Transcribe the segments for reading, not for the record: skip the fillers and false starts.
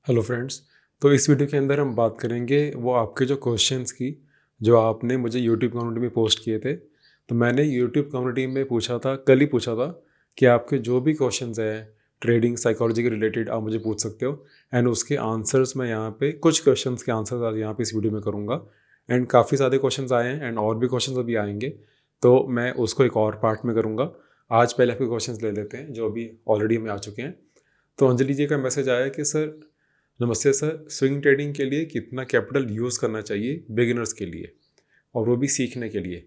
Hello friends. तो इस video के अंदर हम बात करेंगे वो आपके जो क्वेश्चंस की जो आपने मुझे यूट्यूब कम्युनिटी में पोस्ट किए थे। तो मैंने यूट्यूब कम्युनिटी में पूछा था, कल ही पूछा था कि आपके जो भी क्वेश्चंस हैं ट्रेडिंग साइकोलॉजी के रिलेटेड आप मुझे पूछ सकते हो। एंड उसके आंसर्स मैं यहाँ पे कुछ क्वेश्चंस के आंसर्स आज यहाँ पे इस वीडियो में करूँगा। एंड काफ़ी सारे क्वेश्चंस आए हैं एंड और भी क्वेश्चंस अभी आएंगे, तो मैं उसको एक और पार्ट में करूँगा। आज पहले आपके क्वेश्चंस ले लेते हैं जो अभी ऑलरेडी हमें आ चुके हैं। तो अंजलि जी का मैसेज आया कि सर, नमस्ते सर, स्विंग ट्रेडिंग के लिए कितना कैपिटल यूज़ करना चाहिए बिगिनर्स के लिए, और वो भी सीखने के लिए।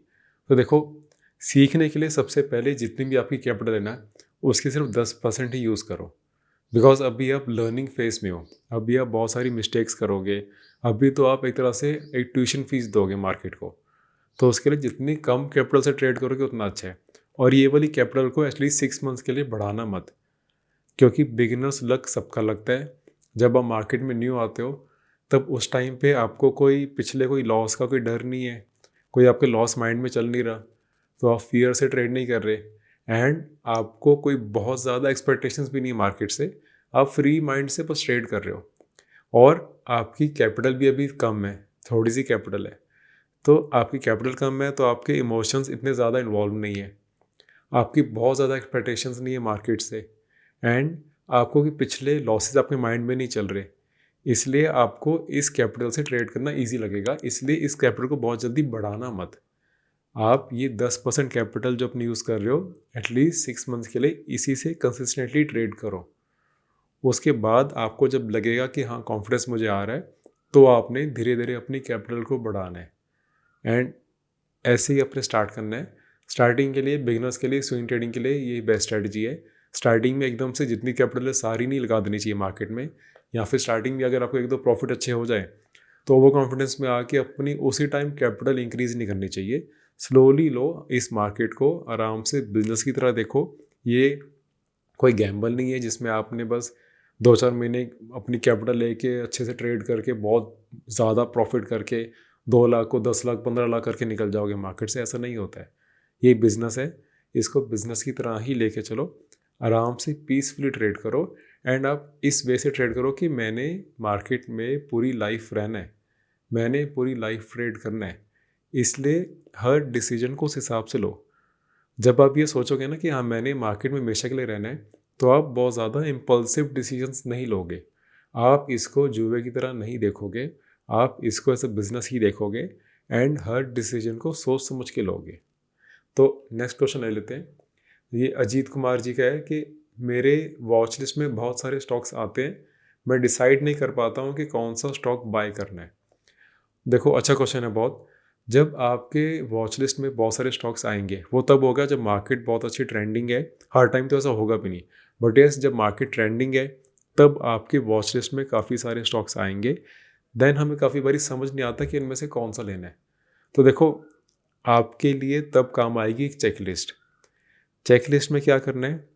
तो देखो, सीखने के लिए सबसे पहले जितनी भी आपकी कैपिटल है ना, उसकी सिर्फ 10% ही यूज़ करो। बिकॉज अभी आप लर्निंग फेज में हो, अभी आप बहुत सारी मिस्टेक्स करोगे। अभी तो आप एक तरह से एक ट्यूशन फीस दोगे मार्केट को। तो उसके लिए जितनी कम कैपिटल से ट्रेड करोगे उतना अच्छा है। और ये वाली कैपिटल को एटलीस्ट 6 मंथ्स के लिए बढ़ाना मत, क्योंकि बिगिनर्स लक सबका लगता है। जब आप मार्केट में न्यू आते हो तब उस टाइम पे आपको कोई पिछले कोई लॉस का कोई डर नहीं है, कोई आपके लॉस माइंड में चल नहीं रहा, तो आप फियर से ट्रेड नहीं कर रहे। एंड आपको कोई बहुत ज़्यादा एक्सपेक्टेशंस भी नहीं है मार्केट से। आप फ्री माइंड से बस ट्रेड कर रहे हो, और आपकी कैपिटल भी अभी कम है, थोड़ी सी कैपिटल है। तो आपकी कैपिटल कम है तो आपके इमोशंस इतने ज़्यादा इन्वॉल्व नहीं है, आपकी बहुत ज़्यादा एक्सपेक्टेशंस नहीं है मार्केट से। एंड आपको कि पिछले लॉसेस आपके माइंड में नहीं चल रहे, इसलिए आपको इस कैपिटल से ट्रेड करना इजी लगेगा। इसलिए इस कैपिटल को बहुत जल्दी बढ़ाना मत। आप ये 10% कैपिटल जो अपनी यूज़ कर रहे हो, एटलीस्ट 6 मंथ्स के लिए इसी से कंसिस्टेंटली ट्रेड करो। उसके बाद आपको जब लगेगा कि हाँ कॉन्फिडेंस मुझे आ रहा है, तो आपने धीरे धीरे अपनी कैपिटल को बढ़ाना है। एंड ऐसे ही अपने स्टार्ट करना है। स्टार्टिंग के लिए, बिगिनर्स के लिए, स्विंग ट्रेडिंग के लिए ये बेस्ट स्ट्रेटजी है। स्टार्टिंग में एकदम से जितनी कैपिटल है सारी नहीं लगा देनी चाहिए मार्केट में, या फिर स्टार्टिंग में अगर आपको एक दो प्रॉफिट अच्छे हो जाए तो वो कॉन्फिडेंस में आके अपनी उसी टाइम कैपिटल इंक्रीज नहीं करनी चाहिए। स्लोली लो इस मार्केट को, आराम से बिजनेस की तरह देखो। ये कोई गैम्बल नहीं है जिसमें आपने बस 2-4 महीने अपनी कैपिटल लेके अच्छे से ट्रेड करके बहुत ज़्यादा प्रॉफिट करके 2 लाख को 10 लाख 15 लाख करके निकल जाओगे मार्केट से। ऐसा नहीं होता है। ये बिज़नेस है, इसको बिज़नेस की तरह ही लेके चलो। आराम से पीसफुली ट्रेड करो। एंड आप इस वे से ट्रेड करो कि मैंने मार्केट में पूरी लाइफ रहना है, मैंने पूरी लाइफ ट्रेड करना है। इसलिए हर डिसीजन को उस हिसाब से लो। जब आप ये सोचोगे ना कि हाँ मैंने मार्केट में हमेशा के लिए रहना है, तो आप बहुत ज़्यादा इम्पल्सिव डिसीजंस नहीं लोगे। आप इसको जुए की तरह नहीं देखोगे, आप इसको एज अ बिजनेस ही देखोगे। एंड हर डिसीजन को सोच समझ के लोगे। तो नेक्स्ट क्वेश्चन ले लेते हैं। ये अजीत कुमार जी का है कि मेरे वॉच लिस्ट में बहुत सारे स्टॉक्स आते हैं, मैं डिसाइड नहीं कर पाता हूँ कि कौन सा स्टॉक बाय करना है। देखो, अच्छा क्वेश्चन है बहुत। जब आपके वॉच लिस्ट में बहुत सारे स्टॉक्स आएंगे वो तब होगा जब मार्केट बहुत अच्छी ट्रेंडिंग है। हर टाइम तो ऐसा होगा भी नहीं, बट यस जब मार्केट ट्रेंडिंग है तब आपके वॉच लिस्ट में काफ़ी सारे स्टॉक्स आएंगे। देन हमें काफ़ी बारी समझ नहीं आता कि इनमें से कौन सा लेना है। तो देखो, आपके लिए तब काम आएगी एक चेकलिस्ट। चेकलिस्ट में क्या करना है,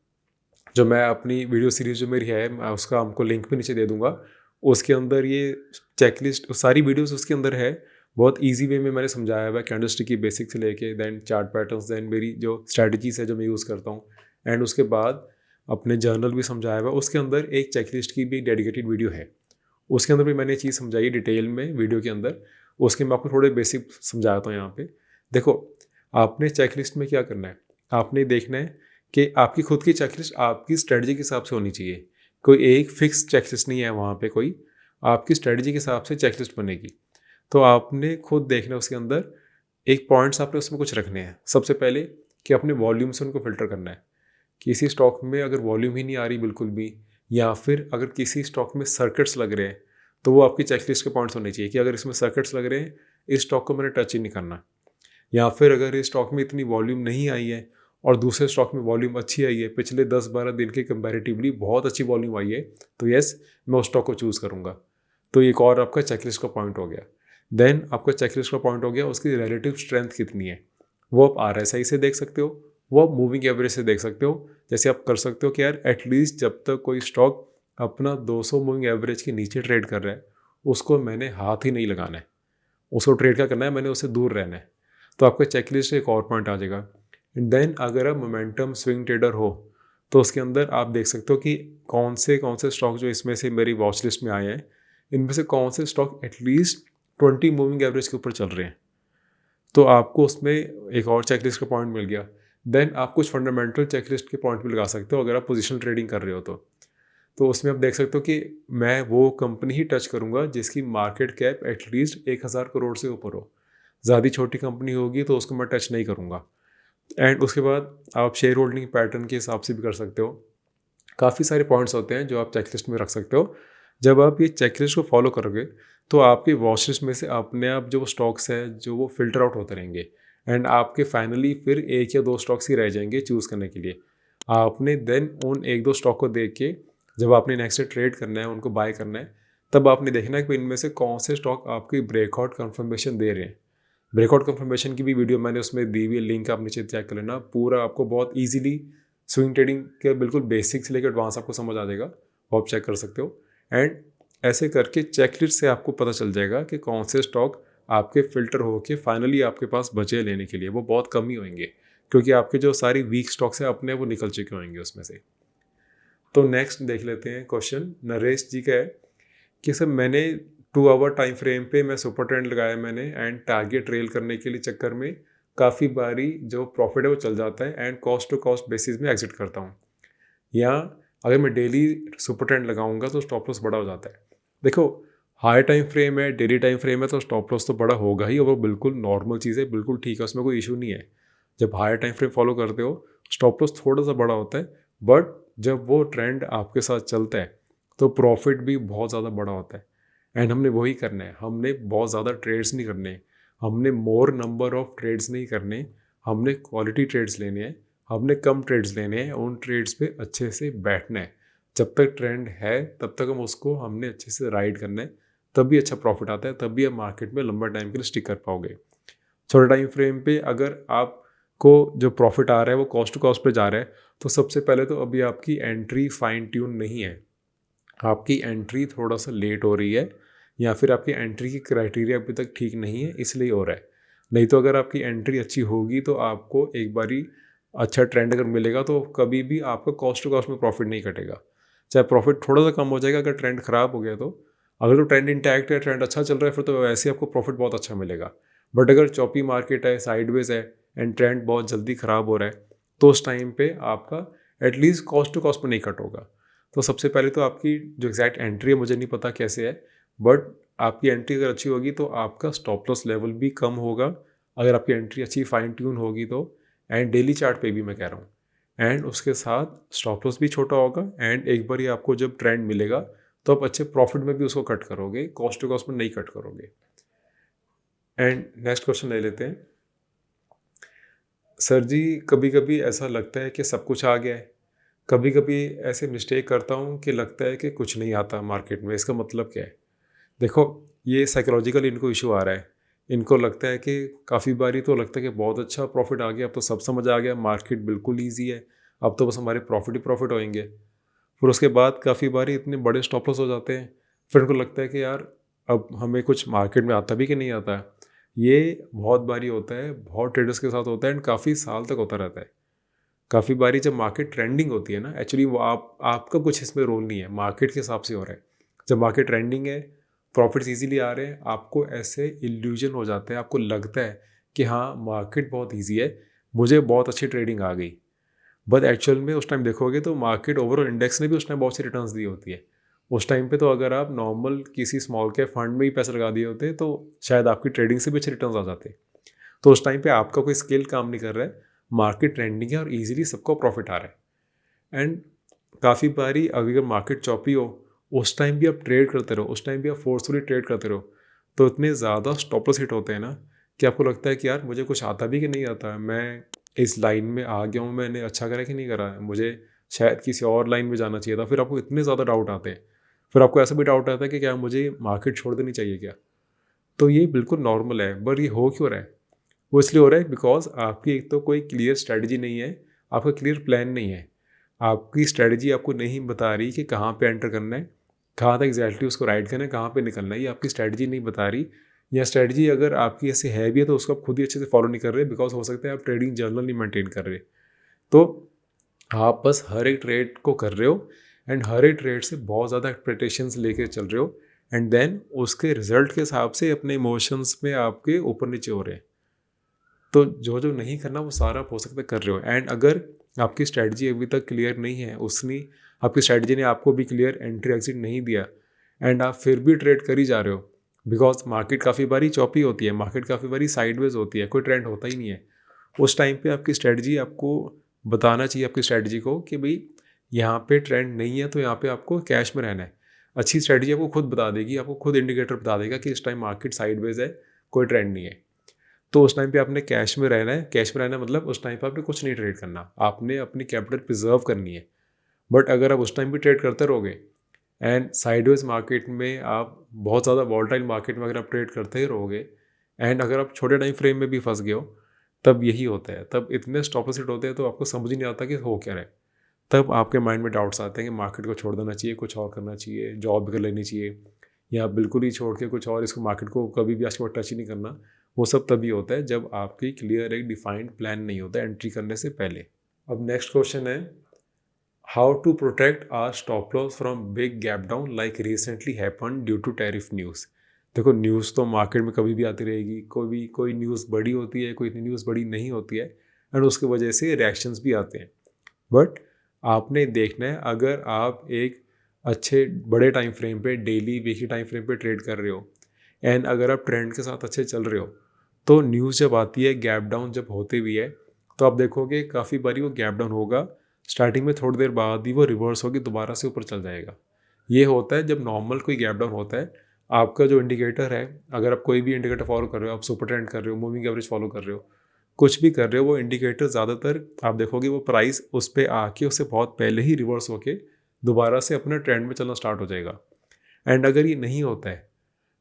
जो मैं अपनी वीडियो सीरीज जो मेरी है मैं उसका आपको लिंक भी नीचे दे दूंगा। उसके अंदर ये चेकलिस्ट सारी वीडियोस उसके अंदर है। बहुत इजी वे में मैंने समझाया हुआ है, कैंडलस्टिक की बेसिक से लेके देन चार्ट पैटर्न्स, देन मेरी जो स्ट्रैटेजीज है जो मैं यूज़ करता हूँ, एंड उसके बाद अपने जर्नल भी समझाया हुआ है। उसके अंदर एक चेकलिस्ट की भी डेडिकेटेड वीडियो है, उसके अंदर भी मैंने ये चीज़ समझाई डिटेल में वीडियो के अंदर। उसके मैं आपको थोड़े बेसिक समझाता हूँ यहाँ पे। देखो, आपने चेकलिस्ट में क्या करना है, आपने देखना है कि आपकी खुद की चेकलिस्ट आपकी स्ट्रेटजी के हिसाब से होनी चाहिए। कोई एक फिक्स चेकलिस्ट नहीं है वहाँ पे, कोई आपकी स्ट्रेटजी के हिसाब से चेकलिस्ट बनेगी। तो आपने खुद देखना है उसके अंदर एक पॉइंट्स आपने उसमें कुछ रखने हैं। सबसे पहले कि अपने वॉल्यूम से उनको फिल्टर करना है। किसी स्टॉक में अगर वॉल्यूम ही नहीं आ रही बिल्कुल भी, या फिर अगर किसी स्टॉक में सर्किट्स लग रहे हैं, तो वो आपकी चेकलिस्ट के पॉइंट्स होने चाहिए कि अगर इसमें सर्किट्स लग रहे हैं इस स्टॉक को मैंने टच ही नहीं करना। या फिर अगर इस स्टॉक में इतनी वॉल्यूम नहीं आई है और दूसरे स्टॉक में वॉल्यूम अच्छी आई है, पिछले 10-12 दिन के कंपैरेटिवली बहुत अच्छी वॉल्यूम आई है, तो यस मैं उस स्टॉक को चूज़ करूँगा। तो एक और आपका चेकलिस्ट का पॉइंट हो गया। देन आपका चेकलिस्ट का पॉइंट हो गया उसकी रिलेटिव स्ट्रेंथ कितनी है। वो आप RSI से देख सकते हो, वो आप मूविंग एवरेज से देख सकते हो। जैसे आप कर सकते हो कि यार एटलीस्ट जब तक कोई स्टॉक अपना 200 मूविंग एवरेज के नीचे ट्रेड कर रहा है उसको मैंने हाथ ही नहीं लगाना है, उसको ट्रेड क्या करना है, मैंने उससे दूर रहना है। तो आपका चेकलिस्ट एक और पॉइंट आ जाएगा। एंड देन अगर आप मोमेंटम स्विंग ट्रेडर हो तो उसके अंदर आप देख सकते हो कि कौन से स्टॉक जो इसमें से मेरी वॉच लिस्ट में आए हैं, इनमें से कौन से स्टॉक एटलीस्ट 20 मूविंग एवरेज के ऊपर चल रहे हैं। तो आपको उसमें एक और चेकलिस्ट का पॉइंट मिल गया। देन आप कुछ फंडामेंटल चेकलिस्ट के पॉइंट भी लगा सकते हो अगर आप पोजिशनल ट्रेडिंग कर रहे हो तो उसमें आप देख सकते हो कि मैं वो कंपनी ही टच करूँगा जिसकी मार्केट कैप एटलीस्ट 1000 करोड़ से ऊपर हो। ज़्यादा छोटी कंपनी होगी तो उसको मैं टच नहीं करूँगा। एंड उसके बाद आप शेयर होल्डिंग पैटर्न के हिसाब से भी कर सकते हो। काफ़ी सारे पॉइंट्स होते हैं जो आप चेकलिस्ट में रख सकते हो। जब आप ये चेकलिस्ट को फॉलो करोगे तो आपकी वॉच लिस्ट में से अपने आप जो स्टॉक्स हैं जो वो फिल्टर आउट होते रहेंगे एंड आपके फाइनली फिर 1 या 2 स्टॉक्स ही रह जाएंगे चूज़ करने के लिए। आपने देन उन 1-2 स्टॉक को देख के जब आपने नेक्स्ट डे ट्रेड करना है, उनको बाय करना है, तब आपने देखना है कि इनमें से कौन से स्टॉक आपकी ब्रेकआउट कंफर्मेशन दे रहे हैं। ब्रेकआउट कंफर्मेशन की भी वीडियो मैंने उसमें दी हुई है, लिंक आप नीचे चेक कर लेना। पूरा आपको बहुत ईजिली स्विंग ट्रेडिंग के बिल्कुल बेसिक से लेकर एडवांस आपको समझ आ जाएगा, वो आप चेक कर सकते हो। एंड ऐसे करके चेकलिस्ट से आपको पता चल जाएगा कि कौन से स्टॉक आपके फिल्टर होके फाइनली आपके पास बचे लेने के लिए। वो बहुत कम ही होंगे क्योंकि आपके जो सारी वीक स्टॉक्स हैं अपने वो निकल चुके होंगे उसमें से। तो नेक्स्ट देख लेते हैं क्वेश्चन नरेश जी का है कि सर मैंने 2 आवर टाइम फ्रेम पे मैं सुपर ट्रेंड लगाया मैंने एंड टारगेट ट्रेल करने के लिए चक्कर में काफ़ी बारी जो प्रॉफिट है वो चल जाता है and cost to cost basis में एग्जिट करता हूँ। या अगर मैं डेली सुपर ट्रेंड लगाऊंगा तो स्टॉप लॉस बड़ा हो जाता है। देखो हाई टाइम फ्रेम है, डेली टाइम फ्रेम है तो स्टॉप लॉस तो बड़ा होगा ही और वो बिल्कुल नॉर्मल चीज़ है, बिल्कुल ठीक है, उसमें कोई इशू नहीं है। जब हाई टाइम फ्रेम फॉलो करते हो स्टॉप लॉस थोड़ा सा बड़ा होता है, बट जब वो ट्रेंड आपके साथ चलता है तो प्रॉफिट भी बहुत ज़्यादा बड़ा होता है। एंड हमने वही करना है, हमने बहुत ज़्यादा ट्रेड्स नहीं करने, हमने मोर नंबर ऑफ ट्रेड्स नहीं करने, हमने क्वालिटी ट्रेड्स लेने हैं, हमने कम ट्रेड्स लेने हैं, उन ट्रेड्स पे अच्छे से बैठना है। जब तक ट्रेंड है तब तक हम उसको हमने अच्छे से राइड करना है, तब भी अच्छा प्रॉफिट आता है, तब भी आप मार्केट में लंबा टाइम के लिए स्टिक कर पाओगे। छोटे टाइम फ्रेम पे अगर आपको जो प्रॉफिट आ रहा है वो कॉस्ट टू कॉस्ट पे जा रहा है तो सबसे पहले तो अभी आपकी एंट्री फाइन ट्यून नहीं है, आपकी एंट्री थोड़ा सा लेट हो रही है या फिर आपकी एंट्री की क्राइटेरिया अभी तक ठीक नहीं है इसलिए हो रहा है। नहीं तो अगर आपकी एंट्री अच्छी होगी तो आपको एक बारी अच्छा ट्रेंड अगर मिलेगा तो कभी भी आपका कॉस्ट टू कॉस्ट में प्रॉफिट नहीं कटेगा। चाहे प्रॉफिट थोड़ा सा कम हो जाएगा अगर ट्रेंड ख़राब हो गया तो, अगर तो ट्रेंड इंटैक्ट है, ट्रेंड अच्छा चल रहा है, फिर तो वैसे ही आपको प्रॉफिट बहुत अच्छा मिलेगा। बट अगर चॉपी मार्केट है, साइडवेज है एंड ट्रेंड बहुत जल्दी ख़राब हो रहा है तो उस टाइम पे आपका एटलीस्ट कॉस्ट टू कॉस्ट में नहीं कट होगा। तो सबसे पहले तो आपकी जो एग्जैक्ट एंट्री है मुझे नहीं पता कैसे है, बट आपकी एंट्री अगर अच्छी होगी तो आपका स्टॉप लॉस लेवल भी कम होगा अगर आपकी एंट्री अच्छी फाइन ट्यून होगी तो। एंड डेली चार्ट पे भी मैं कह रहा हूँ, एंड उसके साथ स्टॉप लॉस भी छोटा होगा एंड एक बार ही आपको जब ट्रेंड मिलेगा तो आप अच्छे प्रॉफिट में भी उसको कट करोगे, कॉस्ट टू कॉस्ट में नहीं कट करोगे। एंड नेक्स्ट क्वेश्चन ले लेते हैं। सर जी कभी कभी ऐसा लगता है कि सब कुछ आ गया है, कभी कभी ऐसे मिस्टेक करता हूँ कि लगता है कि कुछ नहीं आता मार्केट में, इसका मतलब क्या है? देखो ये साइकोलॉजिकल इनको इशू आ रहा है, इनको लगता है कि काफ़ी बारी तो लगता है कि बहुत अच्छा प्रॉफिट आ गया, अब तो सब समझ आ गया, मार्केट बिल्कुल ईजी है, अब तो बस हमारे प्रॉफिट ही प्रॉफिट होंगे। फिर उसके बाद काफ़ी बारी इतने बड़े स्टॉप लॉस हो जाते हैं, फिर उनको लगता है कि यार अब हमें कुछ मार्केट में आता भी कि नहीं आता है। ये बहुत बारी होता है, बहुत ट्रेडर्स के साथ होता है एंड काफ़ी साल तक होता रहता है। काफ़ी बारी जब मार्केट ट्रेंडिंग होती है ना, एक्चुअली वो आपका कुछ इसमें रोल नहीं है, मार्केट के हिसाब से हो रहा है। जब मार्केट ट्रेंडिंग है, प्रॉफिट्स इजीली आ रहे हैं, आपको ऐसे इल्यूजन हो जाता है, आपको लगता है कि हाँ मार्केट बहुत इजी है, मुझे बहुत अच्छी ट्रेडिंग आ गई। बट एक्चुअल में उस टाइम देखोगे तो मार्केट ओवरऑल इंडेक्स ने भी उस टाइम बहुत सी रिटर्न्स दी होती है। उस टाइम पे तो अगर आप नॉर्मल किसी स्मॉल कैप फंड में ही पैसे लगा दिए होते तो शायद आपकी ट्रेडिंग से भी अच्छे रिटर्न्स आ जाते। तो उस टाइम पे आपका कोई स्किल काम नहीं कर रहा है, मार्केट ट्रेंडिंग है और इजीली सबको प्रॉफिट आ रहा है। एंड काफ़ी बारी अगर मार्केट चॉपी हो उस टाइम भी आप ट्रेड करते रहो, उस टाइम भी आप फोर्सफुली ट्रेड करते रहो, तो इतने ज़्यादा स्टॉप लॉस हिट होते हैं ना कि आपको लगता है कि यार मुझे कुछ आता भी कि नहीं आता, मैं इस लाइन में आ गया हूँ, मैंने अच्छा करा कि नहीं करा, मुझे शायद किसी और लाइन में जाना चाहिए था। फिर आपको इतने ज़्यादा डाउट आते हैं, फिर आपको ऐसा भी डाउट आता है कि क्या मुझे मार्केट छोड़ देनी चाहिए क्या। तो ये बिल्कुल नॉर्मल है, बट ये हो क्यों रहा है? वो इसलिए हो रहा है बिकॉज आपकी एक तो कोई क्लियर स्ट्रैटेजी नहीं है, आपका क्लियर प्लान नहीं है, आपकी स्ट्रैटेजी आपको नहीं बता रही कि कहाँ पे एंटर करना है, कहाँ तक एग्जैक्टली उसको राइड करना है, कहाँ पे निकलना है, ये आपकी स्ट्रैटेजी नहीं बता रही। या स्ट्रैटेजी अगर आपकी ऐसे है भी है तो उसको आप खुद ही अच्छे से फॉलो नहीं कर रहे, बिकॉज हो सकता है आप ट्रेडिंग जर्नल नहीं मेंटेन कर रहे। तो आप बस हर एक ट्रेड को कर रहे हो एंड हर एक ट्रेड से बहुत ज़्यादा एक्सपेक्टेशंस लेके चल रहे हो एंड देन उसके रिजल्ट के हिसाब से अपने इमोशंस में आपके ऊपर नीचे हो रहे हैं। तो जो जो नहीं करना वो सारा आप हो सकता है कर रहे हो। एंड अगर आपकी स्ट्रैटेजी अभी तक क्लियर नहीं है, उसने आपकी स्ट्रैटेजी ने आपको भी क्लियर एंट्री एग्जिट नहीं दिया एंड आप फिर भी ट्रेड कर ही जा रहे हो, बिकॉज मार्केट काफ़ी बारी चौपी होती है, मार्केट काफ़ी बारी साइडवेज होती है, कोई ट्रेंड होता ही नहीं है। उस टाइम पे आपकी स्ट्रैटेजी आपको बताना चाहिए आपकी स्ट्रैटेजी को कि भाई यहाँ पे ट्रेंड नहीं है तो यहाँ पे आपको कैश में रहना है। अच्छी स्ट्रैटेजी आपको खुद बता देगी, आपको खुद इंडिकेटर बता देगा कि इस टाइम मार्केट साइडवेज है, कोई ट्रेंड नहीं है। तो उस टाइम पे आपने कैश में रहना है। कैश में रहना मतलब उस टाइम पे आपने कुछ नहीं ट्रेड करना, आपने अपनी कैपिटल प्रिजर्व करनी है। बट अगर आप उस टाइम भी ट्रेड करते रहोगे एंड साइडवेज मार्केट में आप बहुत ज़्यादा वॉलेटाइल मार्केट में अगर आप ट्रेड करते ही रहोगे एंड अगर आप छोटे टाइम फ्रेम में भी फंस गए हो, तब यही होता है, तब इतने स्टॉप लॉस हिट होते हैं तो आपको समझ ही नहीं आता कि हो क्या रहा है। तब आपके माइंड में डाउट्स आते हैं कि मार्केट को छोड़ देना चाहिए, कुछ और करना चाहिए, जॉब भी कर लेनी चाहिए, या बिल्कुल ही छोड़ के कुछ और, इसको मार्केट को कभी भी आज के बाद टच ही नहीं करना। वो सब तभी होता है जब आपकी क्लियर एक डिफाइंड प्लान नहीं होता एंट्री करने से पहले। अब नेक्स्ट क्वेश्चन है, how to protect or stop loss from big gap down like recently happen due to tariff news. देखो न्यूज़ तो मार्केट में कभी भी आती रहेगी, कोई न्यूज़ बड़ी होती है, कोई इतनी न्यूज़ बड़ी नहीं होती है एंड उसकी वजह से रिएक्शंस भी आते हैं। बट आपने देखना है, अगर आप एक अच्छे बड़े टाइम फ्रेम पे, डेली वीकली टाइम फ्रेम पे ट्रेड कर रहे हो एंड अगर आप ट्रेंड के साथ अच्छे चल रहे हो, तो न्यूज़ जब आती है, गैप डाउन जब होते भी है, तो आप देखोगे काफ़ी बारी वो गैप डाउन होगा, स्टार्टिंग में थोड़ी देर बाद ही वो रिवर्स होगी, दोबारा से ऊपर चल जाएगा। ये होता है जब नॉर्मल कोई गैप डाउन होता है। आपका जो इंडिकेटर है, अगर आप कोई भी इंडिकेटर फॉलो कर रहे हो, आप सुपर ट्रेंड कर रहे हो, मूविंग एवरेज फॉलो कर रहे हो, कुछ भी कर रहे हो, वो इंडिकेटर ज़्यादातर आप देखोगे वो प्राइस उस पर आके उससे बहुत पहले ही रिवर्स होके दोबारा से अपने ट्रेंड में चलना स्टार्ट हो जाएगा। एंड अगर ये नहीं होता है,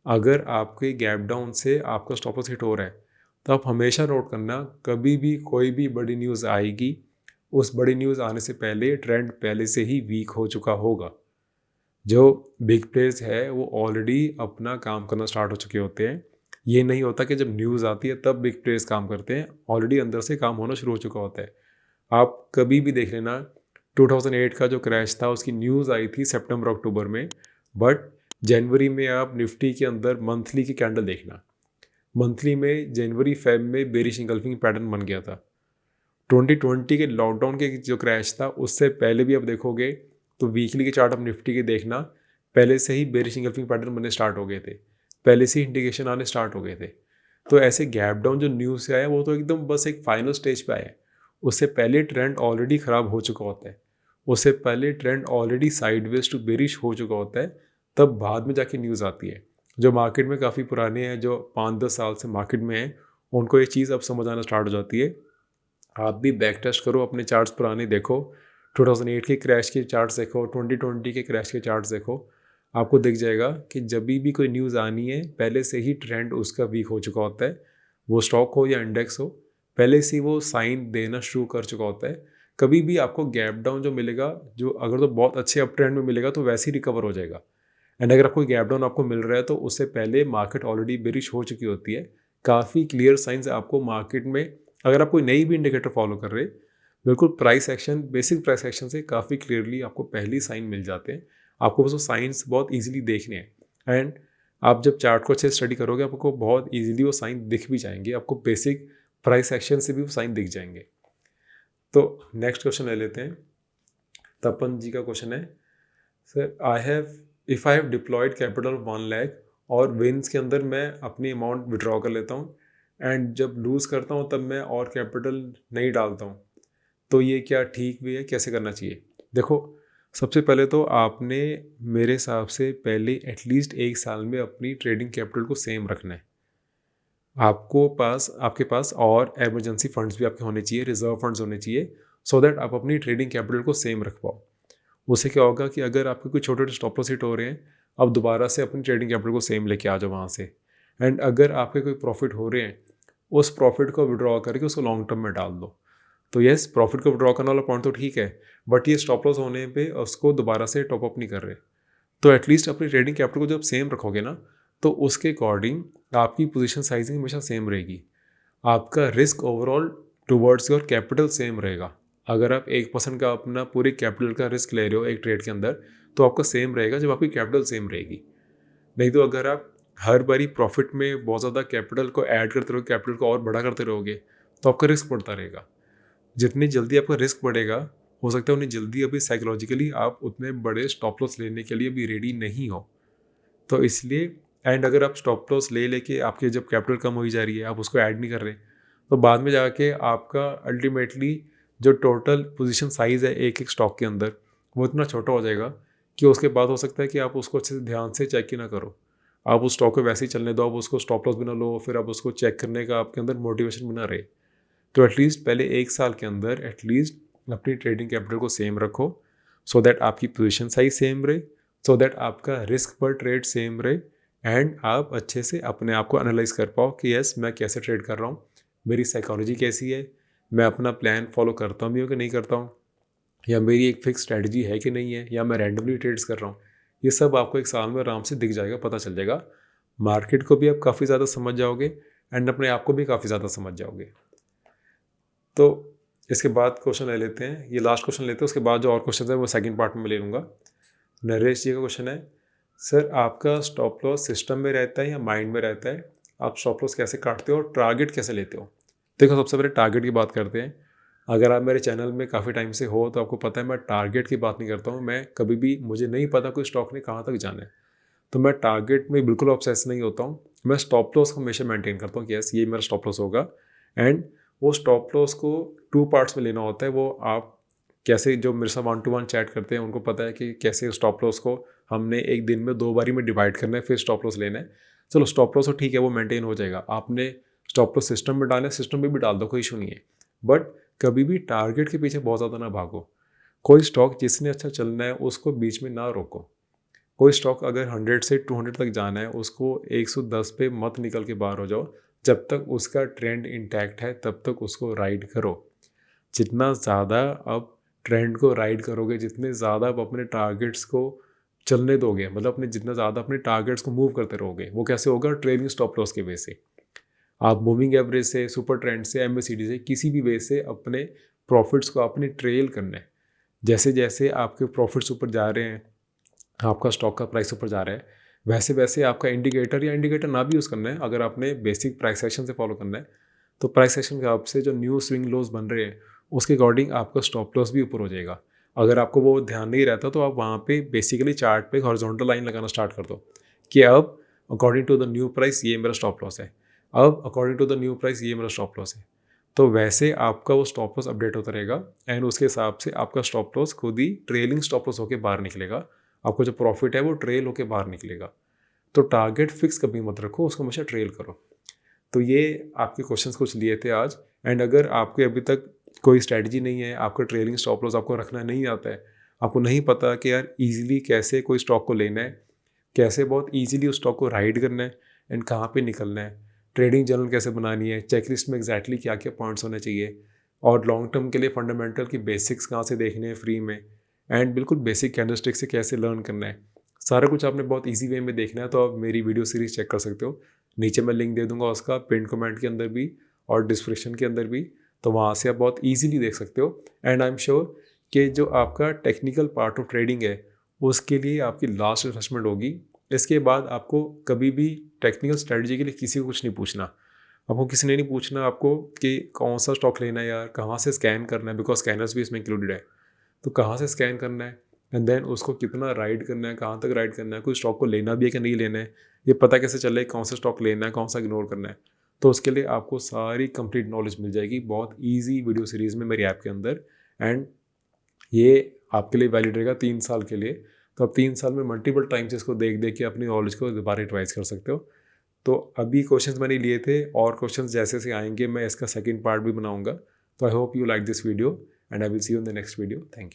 अगर आपके गैप डाउन से आपका स्टॉप लॉस हिट हो रहा है, तो आप हमेशा नोट करना, कभी भी कोई भी बड़ी न्यूज़ आएगी, उस बड़ी न्यूज़ आने से पहले ट्रेंड पहले से ही वीक हो चुका होगा। जो बिग प्लेयर्स है वो ऑलरेडी अपना काम करना स्टार्ट हो चुके होते हैं। ये नहीं होता कि जब न्यूज़ आती है तब बिग प्लेयर्स काम करते हैं, ऑलरेडी अंदर से काम होना शुरू हो चुका होता है। आप कभी भी देख लेना, 2008 का जो क्रैश था उसकी न्यूज़ आई थी सितंबर अक्टूबर में, बट जनवरी में आप निफ्टी के अंदर मंथली की कैंडल देखना, मंथली में जनवरी फेब में बेरिश इंगल्फिंग पैटर्न बन गया था। 2020 के लॉकडाउन के जो क्रैश था उससे पहले भी आप देखोगे तो वीकली के चार्ट आप निफ्टी के देखना, पहले से ही बेरिश इंगल्फिंग पैटर्न बनने स्टार्ट हो गए थे, पहले से ही इंडिकेशन आने स्टार्ट हो गए थे। तो ऐसे गैप डाउन जो न्यूज़ से आया वो तो एकदम बस एक फाइनल स्टेज पे आया है, उससे पहले ट्रेंड ऑलरेडी ख़राब हो चुका होता है, उससे पहले trend already sideways to bearish हो चुका होता है, तब बाद में जाके न्यूज़ आती है। जो मार्केट में काफ़ी पुराने हैं, जो 5-10 साल से मार्केट में हैं, उनको ये चीज़ अब समझ आना स्टार्ट हो जाती है। आप भी बैक टेस्ट करो, अपने चार्ट्स पुराने देखो, 2008 के क्रैश के चार्ट्स देखो, 2020 के क्रैश के चार्ट्स देखो, आपको दिख जाएगा कि जब भी कोई न्यूज़ आनी है, पहले से ही ट्रेंड उसका वीक हो चुका होता है। वो स्टॉक हो या इंडेक्स हो, पहले से ही वो साइन देना शुरू कर चुका होता है। कभी भी आपको गैप डाउन जो मिलेगा, जो अगर तो बहुत अच्छे अप ट्रेंड में मिलेगा तो वैसे ही रिकवर हो जाएगा। एंड अगर आपको गैप डाउन आपको मिल रहा है तो उससे पहले मार्केट ऑलरेडी बेरिश हो चुकी होती है। काफ़ी क्लियर साइंस आपको मार्केट में, अगर आप कोई नई भी इंडिकेटर फॉलो कर रहे हैं, बिल्कुल price action, basic price action से काफ़ी क्लियरली आपको पहले ही साइन मिल जाते हैं। आपको बस वो साइंस बहुत ईजिली देखने हैं एंड आप जब चार्ट को अच्छे से स्टडी करोगे, आपको बहुत ईजिली वो साइन दिख भी जाएंगे, आपको बेसिक प्राइस एक्शन से भी वो साइन दिख जाएंगे। तो नेक्स्ट क्वेश्चन ले लेते हैं। तपन जी का क्वेश्चन है, sir if I have deployed capital 1 lakh और विन्स के अंदर मैं अपनी अमाउंट विड्रॉ कर लेता हूँ एंड जब लूज़ करता हूँ तब मैं और कैपिटल नहीं डालता हूँ, तो ये क्या ठीक भी है, कैसे करना चाहिए? देखो, सबसे पहले तो आपने मेरे हिसाब से पहले एटलीस्ट 1 साल में अपनी ट्रेडिंग कैपिटल को सेम रखना है। आपके पास और इमरजेंसी फंड्स भी आपके होने चाहिए, रिजर्व फंड्स होने चाहिए, सो दैट आप अपनी ट्रेडिंग कैपिटल को सेम रख पाओ। उससे क्या होगा कि अगर आपके कोई छोटे छोटे स्टॉप लॉस हिट हो रहे हैं, आप दोबारा से अपनी ट्रेडिंग कैपिटल को सेम लेके आ जाओ वहाँ से। एंड अगर आपके कोई प्रॉफिट हो रहे हैं, उस प्रॉफिट को विड्रॉ करके उसको लॉन्ग टर्म में डाल दो। तो येस, प्रॉफिट को विड्रॉ करने वाला पॉइंट तो ठीक है, बट ये स्टॉप लॉस होने पे उसको दोबारा से टॉप अप नहीं कर रहे। तो एटलीस्ट अपनी ट्रेडिंग कैपिटल को जब सेम रखोगे ना, तो उसके अकॉर्डिंग आपकी पोजीशन साइजिंग हमेशा सेम रहेगी, आपका risk overall towards your capital same रहेगा। अगर आप 1% का अपना पूरे कैपिटल का रिस्क ले रहे हो एक ट्रेड के अंदर, तो आपका सेम रहेगा जब आपकी कैपिटल सेम रहेगी। नहीं तो अगर आप हर बारी प्रॉफिट में बहुत ज़्यादा कैपिटल को ऐड करते रहोगे, कैपिटल को और बड़ा करते रहोगे, तो आपका रिस्क बढ़ता रहेगा। जितनी जल्दी आपका रिस्क बढ़ेगा, हो सकता है उतनी जल्दी अभी साइकोलॉजिकली आप उतने बड़े स्टॉप लॉस लेने के लिए भी रेडी नहीं हो। तो इसलिए एंड अगर आप स्टॉप लॉस ले लेके आपकी जब कैपिटल कम हो जा रही है, आप उसको ऐड नहीं कर रहे, तो बाद में जाके आपका अल्टीमेटली जो टोटल पोजीशन साइज़ है एक एक स्टॉक के अंदर, वो इतना छोटा हो जाएगा कि उसके बाद हो सकता है कि आप उसको अच्छे से ध्यान से चेक ही ना करो। आप उस स्टॉक को वैसे ही चलने दो, आप उसको स्टॉप लॉस भी ना लो, फिर आप उसको चेक करने का आपके अंदर मोटिवेशन भी ना रहे। तो एटलीस्ट पहले 1 साल के अंदर एटलीस्ट अपनी ट्रेडिंग कैपिटल को सेम रखो, सो दैट आपकी पोजीशन साइज सेम रहे, सो दैट आपका रिस्क पर ट्रेड सेम रहे, एंड आप अच्छे से अपने आप को एनालाइज कर पाओ कि यस मैं कैसे ट्रेड कर रहा हूँ, मेरी साइकोलॉजी कैसी है, मैं अपना प्लान फॉलो करता भी हूँ कि नहीं करता हूँ, या मेरी एक फिक्स स्ट्रैटेजी है कि नहीं है, या मैं रैंडमली ट्रेड्स कर रहा हूँ। ये सब आपको 1 साल में आराम से दिख जाएगा, पता चल जाएगा। मार्केट को भी आप काफ़ी ज़्यादा समझ जाओगे एंड अपने आप को भी काफ़ी ज़्यादा समझ जाओगे। तो इसके बाद क्वेश्चन ले लेते हैं, ये लास्ट क्वेश्चन लेते हैं, उसके बाद जो और क्वेश्चन है वो सेकंड पार्ट में ले लूँगा। नरेश जी का क्वेश्चन है, सर आपका स्टॉप लॉस सिस्टम में रहता है या माइंड में रहता है? आप स्टॉप लॉस कैसे काटते हो और टारगेट कैसे लेते हो? देखो, सबसे पहले टारगेट की बात करते हैं। अगर आप मेरे चैनल में काफ़ी टाइम से हो तो आपको पता है मैं टारगेट की बात नहीं करता हूँ। मैं कभी भी, मुझे नहीं पता कोई स्टॉक ने कहाँ तक जाना है, तो मैं टारगेट में बिल्कुल ऑब्सेस नहीं होता हूँ। मैं स्टॉप लॉस को हमेशा मेंटेन करता हूँ कि यस ये मेरा स्टॉप लॉस होगा, एंड वो स्टॉप लॉस को 2 पार्ट्स में लेना होता है। वो आप कैसे, जो मेरे साथ 1 to 1 चैट करते हैं उनको पता है कि कैसे स्टॉप लॉस को हमने एक दिन में 2 बारी में डिवाइड करना है, फिर स्टॉप लॉस लेना है। चलो स्टॉप लॉस तो ठीक है, वो मेंटेन हो जाएगा। आपने स्टॉप लॉस सिस्टम में डालना है, सिस्टम में भी डाल दो, कोई इशू नहीं है। बट कभी भी टारगेट के पीछे बहुत ज़्यादा ना भागो। कोई स्टॉक जिसने अच्छा चलना है उसको बीच में ना रोको। कोई स्टॉक अगर 100 से 200 तक जाना है, उसको 110 पे मत निकल के बाहर हो जाओ। जब तक उसका ट्रेंड इंटैक्ट है तब तक उसको राइड करो। जितना ज़्यादा आप ट्रेंड को राइड करोगे, जितने ज़्यादा आप अपने टारगेट्स को चलने दोगे, मतलब अपने जितना ज़्यादा अपने टारगेट्स को मूव करते रहोगे, वो कैसे होगा? ट्रेलिंग स्टॉप लॉस के वे से। आप मूविंग एवरेज से, सुपर ट्रेंड से, MACD से, किसी भी वे से अपने प्रॉफिट्स को अपने ट्रेल करना है। जैसे जैसे आपके प्रॉफिट्स ऊपर जा रहे हैं, आपका स्टॉक का प्राइस ऊपर जा रहा है, वैसे वैसे आपका इंडिकेटर या इंडिकेटर ना भी यूज़ करना है। अगर आपने बेसिक प्राइस एक्शन से फॉलो करना है, तो प्राइस एक्शन के हिसाब से जो न्यू स्विंग लोज बन रहे हैं उसके अकॉर्डिंग आपका स्टॉप लॉस भी ऊपर हो जाएगा। अगर आपको वो ध्यान नहीं रहता तो आप वहाँ पे बेसिकली चार्ट पे हॉरिजॉन्टल लाइन लगाना स्टार्ट कर दो कि अब according to the new price ये मेरा स्टॉप लॉस है, अब according to the new price ये मेरा स्टॉप लॉस है। तो वैसे आपका वो स्टॉप लॉस अपडेट होता रहेगा, एंड उसके हिसाब से आपका स्टॉप लॉस खुद ही ट्रेलिंग स्टॉप लॉस होकर बाहर निकलेगा। आपको जो प्रॉफिट है वो ट्रेल होकर बाहर निकलेगा। तो टारगेट फिक्स कभी मत रखो, उसको हमेशा ट्रेल करो। तो ये आपके क्वेश्चंस कुछ लिए थे आज। एंड अगर आपके अभी तक कोई स्ट्रैटेजी नहीं है, आपका ट्रेलिंग स्टॉप लॉस आपको रखना नहीं आता है, आपको नहीं पता कि यार इजीली कैसे कोई स्टॉक को लेना है, कैसे बहुत इजीली उस स्टॉक को राइड करना है, एंड कहाँ पे निकलना है, ट्रेडिंग जर्नल कैसे बनानी है, चेकलिस्ट में एग्जैक्टली क्या क्या पॉइंट्स होने चाहिए, और लॉन्ग टर्म के लिए फंडामेंटल की बेसिक्स कहाँ से देखने हैं फ्री में, एंड बिल्कुल बेसिक कैंडलस्टिक से कैसे लर्न करना है, सारा कुछ आपने बहुत ईजी वे में देखना है। तो आप मेरी वीडियो सीरीज चेक कर सकते हो, नीचे मैं लिंक दे दूंगा उसका, पिन कमेंट के अंदर भी और डिस्क्रिप्शन के अंदर भी। तो वहाँ से आप बहुत ईजिली देख सकते हो। एंड आई एम श्योर कि जो आपका टेक्निकल पार्ट ऑफ ट्रेडिंग है उसके लिए आपकी लास्ट इन्वेस्टमेंट होगी। इसके बाद आपको कभी भी टेक्निकल स्ट्रेटजी के लिए किसी को कुछ नहीं पूछना। आपको किसी ने नहीं पूछना आपको कि कौन सा स्टॉक लेना है यार, कहाँ से स्कैन करना है, बिकॉज स्कैनर्स भी इसमें इंक्लूडेड है। तो कहाँ से स्कैन करना है, एंड देन उसको कितना राइड करना है, कहाँ तक राइड करना है, कोई स्टॉक को लेना भी है कि नहीं लेना है, ये पता कैसे चले कौन सा स्टॉक लेना है, कौन सा इग्नोर करना है। तो उसके लिए आपको सारी कंप्लीट नॉलेज मिल जाएगी बहुत ईजी वीडियो सीरीज़ में मेरी ऐप के अंदर। एंड ये आपके लिए वैलिड रहेगा 3 साल के लिए। तो आप 3 साल में मल्टीपल टाइम्स इसको देख देख के अपनी नॉलेज को दोबारा रिवाइज कर सकते हो। तो अभी क्वेश्चंस मैंने लिए थे, और क्वेश्चंस जैसे से आएंगे मैं इसका सेकंड पार्ट भी बनाऊंगा। तो I hope you like this video, and I will see you in the next video. Thank you.